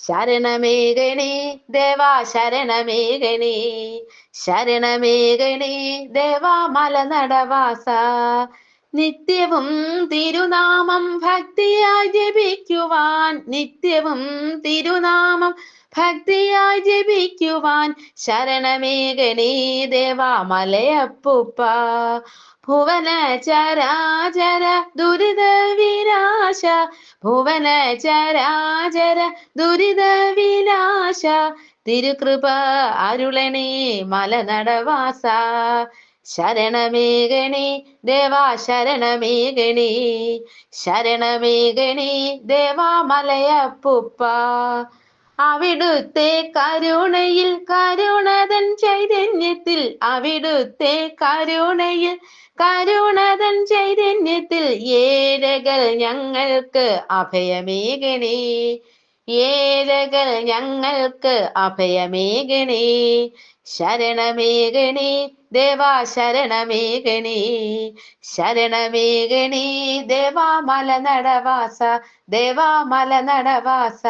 ശരണമേകണേ ദേവാ ശരണമേകണേ, ശരണമേകണേ ദേവാ മലനടവാസ. നിത്യവും തിരുനാമം ഭക്തിയായി ജപിക്കുവാൻ, നിത്യവും തിരുനാമം ഭക്തിയായി ജപിക്കുവാൻ, ശരണമേകണേ ദേവാ മലയപ്പൂപ്പ. ഭുവന ചരാചര ദുരിത വിനാശ, ഭുവന ചരാചര ദുരിത വിനാശ, തിരുകൃപ അരുളണേ മലനടവാസ. ശരണമേകണേ ദേവാ ശരണമേകണേ, ശരണമേകണേ ദേവാ മലയപ്പൂപ്പ. അവിടുത്തെ കരുണയിൽ കരുണതൻ ചൈതന്യത്തിൽ, അവിടുത്തെ കരുണയിൽ കരുണതൻ ചൈതന്യത്തിൽ, ഏഴകൾ ഞങ്ങൾക്ക് അഭയമേകണേ, ഏഴകൾ ഞങ്ങൾക്ക് അഭയമേകണേ. ശരണമേകണേ ദേവാ ശരണമേകണേ, ശരണമേകണേ ദേവാ മലനടവാസ, ദേവാ മലനടവാസ.